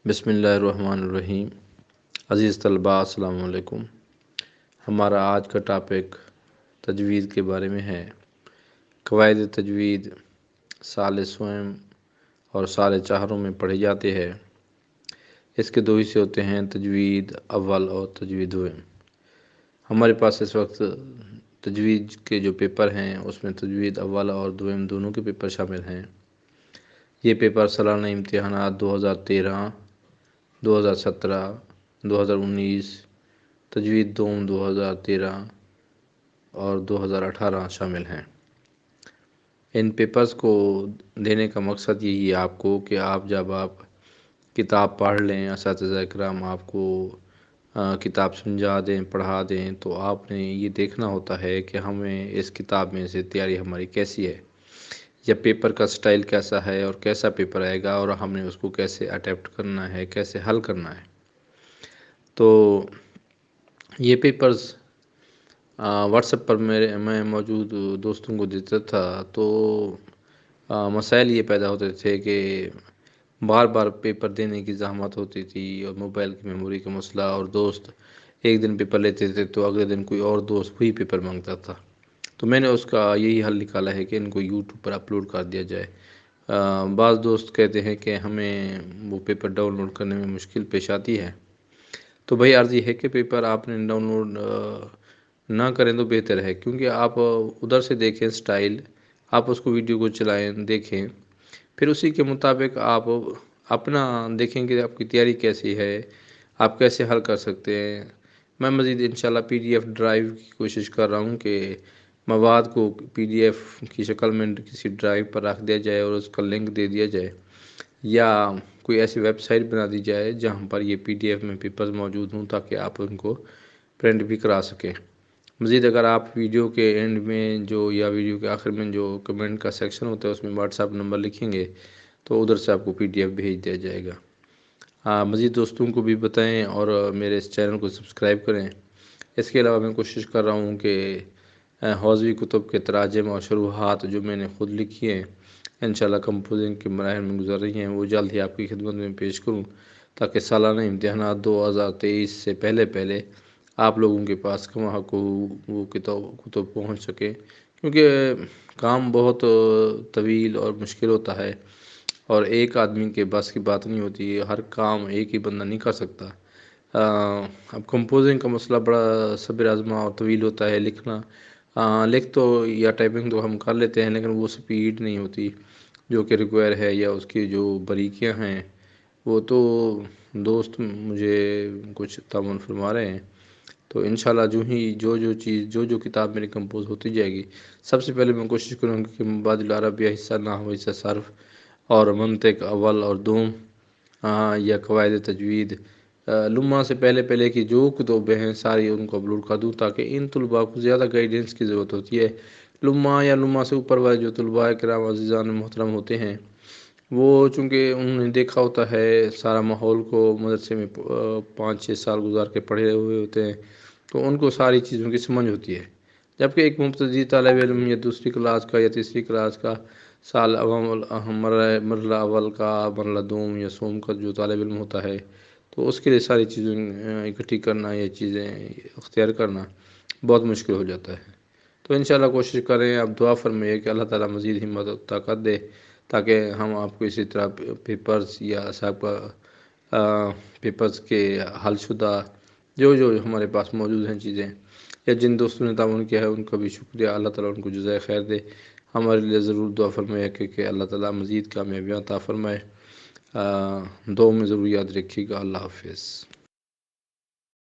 بسم اللہ الرحمن الرحیم۔ عزیز طلباء السلام علیکم۔ ہمارا آج کا ٹاپک تجوید کے بارے میں ہے۔ قواعد تجوید سال سوم اور سال چہاروں میں پڑھی جاتی ہے۔ اس کے دو حصے ہوتے ہیں، تجوید اول اور تجوید دوم۔ ہمارے پاس اس وقت تجوید کے جو پیپر ہیں اس میں تجوید اول اور دوم دونوں کے پیپر شامل ہیں۔ یہ پیپر سالانہ امتحانات 2013، 2017، 2019، تجوید دوم 2013 اور 2018 شامل ہیں۔ ان پیپرز کو دینے کا مقصد یہی ہے آپ کو کہ جب آپ کتاب پڑھ لیں، اساتذہ کرام آپ کو کتاب سمجھا دیں، پڑھا دیں، تو آپ نے یہ دیکھنا ہوتا ہے کہ ہمیں اس کتاب میں سے تیاری ہماری کیسی ہے، یا پیپر کا سٹائل کیسا ہے اور کیسا پیپر آئے گا، اور ہم نے اس کو کیسے اٹیمپٹ کرنا ہے، کیسے حل کرنا ہے۔ تو یہ پیپرز واٹس ایپ پر میں موجود دوستوں کو دیتا تھا، تو مسائل یہ پیدا ہوتے تھے کہ بار بار پیپر دینے کی زحمت ہوتی تھی، اور موبائل کی میموری کا مسئلہ، اور دوست ایک دن پیپر لیتے تھے تو اگلے دن کوئی اور دوست وہی پیپر مانگتا تھا۔ تو میں نے اس کا یہی حل نکالا ہے کہ ان کو یوٹیوب پر اپلوڈ کر دیا جائے۔ بعض دوست کہتے ہیں کہ ہمیں وہ پیپر ڈاؤن لوڈ کرنے میں مشکل پیش آتی ہے، تو بھائی عرض یہ ہے کہ پیپر آپ نے ڈاؤن لوڈ نہ کریں تو بہتر ہے، کیونکہ آپ ادھر سے دیکھیں سٹائل، آپ اس کو ویڈیو کو چلائیں، دیکھیں، پھر اسی کے مطابق آپ اپنا دیکھیں کہ آپ کی تیاری کیسی ہے، آپ کیسے حل کر سکتے ہیں۔ میں مزید انشاءاللہ PDF ڈرائیو کی کوشش کر رہا ہوں کہ مواد کو PDF کی شکل میں کسی ڈرائیو پر رکھ دیا جائے اور اس کا لنک دے دیا جائے، یا کوئی ایسی ویب سائٹ بنا دی جائے جہاں پر یہ PDF میں پیپرز موجود ہوں، تاکہ آپ ان کو پرنٹ بھی کرا سکیں۔ مزید اگر آپ ویڈیو کے اینڈ میں یا ویڈیو کے آخر میں جو کمنٹ کا سیکشن ہوتا ہے اس میں واٹس ایپ نمبر لکھیں گے تو ادھر سے آپ کو PDF بھیج دیا جائے گا۔ مزید دوستوں کو بھی بتائیں اور میرے اس چینل کو سبسکرائب کریں۔ اس کے علاوہ میں کوشش کر رہا ہوں کہ حوزوی کتب کے تراجم اور شروحات جو میں نے خود لکھی ہیں، انشاءاللہ کمپوزنگ کے مراحل میں گزر رہی ہیں، وہ جلد ہی آپ کی خدمت میں پیش کروں، تاکہ سالانہ امتحانات 2023 سے پہلے آپ لوگوں کے پاس کہاں کو وہ کتب پہنچ سکے، کیونکہ کام بہت طویل اور مشکل ہوتا ہے، اور ایک آدمی کے بس کی بات نہیں ہوتی ہے، ہر کام ایک ہی بندہ نہیں کر سکتا۔ اب کمپوزنگ کا مسئلہ بڑا صبر آزما اور طویل ہوتا ہے۔ لکھ تو یا ٹائپنگ تو ہم کر لیتے ہیں، لیکن وہ سپیڈ نہیں ہوتی جو کہ ریکوائر ہے، یا اس کی جو باریکیاں ہیں وہ تو دوست مجھے کچھ تعاون فرما رہے ہیں۔ تو انشاءاللہ جو کتاب میری کمپوز ہوتی جائے گی، سب سے پہلے میں کوشش کروں گا کہ مبادئ العربیہ حصہ، نحو حصہ صرف اور منطق اول اور دوم، یا قواعد تجوید لمحہ سے پہلے کی جو کتبیں ہیں ساری ان کو اپلوڈ کر دوں، تاکہ ان طلباء کو زیادہ گائیڈنس کی ضرورت ہوتی ہے۔ لمحہ سے اوپر والے جو طلباء کرام عزیزان محترم ہوتے ہیں، وہ چونکہ انہوں نے دیکھا ہوتا ہے سارا ماحول کو، مدرسے میں 5-6 سال گزار کے پڑھے ہوئے ہوتے ہیں، تو ان کو ساری چیزوں کی سمجھ ہوتی ہے، جبکہ ایک مبتدی طالب علم یا دوسری کلاس کا یا تیسری کلاس کا سال مرحلہ اول کا، مرحلہ دوم یا سوم کا جو طالب علم ہوتا ہے، تو اس کے لیے ساری چیزیں اکٹھی کرنا یا چیزیں اختیار کرنا بہت مشکل ہو جاتا ہے۔ تو انشاءاللہ کوشش کریں، آپ دعا فرمائیے کہ اللہ تعالیٰ مزید ہمت و طاقت دے، تاکہ ہم آپ کو اسی طرح پیپرز یا صاحب کا پیپرز کے حل شدہ جو ہمارے پاس موجود ہیں چیزیں، یا جن دوستوں نے تعاون کیا ہے ان کا بھی شکریہ، اللہ تعالیٰ ان کو جزائے خیر دے۔ ہمارے لیے ضرور دعا فرمائے کہ اللہ تعالیٰ مزید کامیابیاں عطا فرمائے۔ دعا میں ضرور یاد رکھیے گا۔ اللہ حافظ۔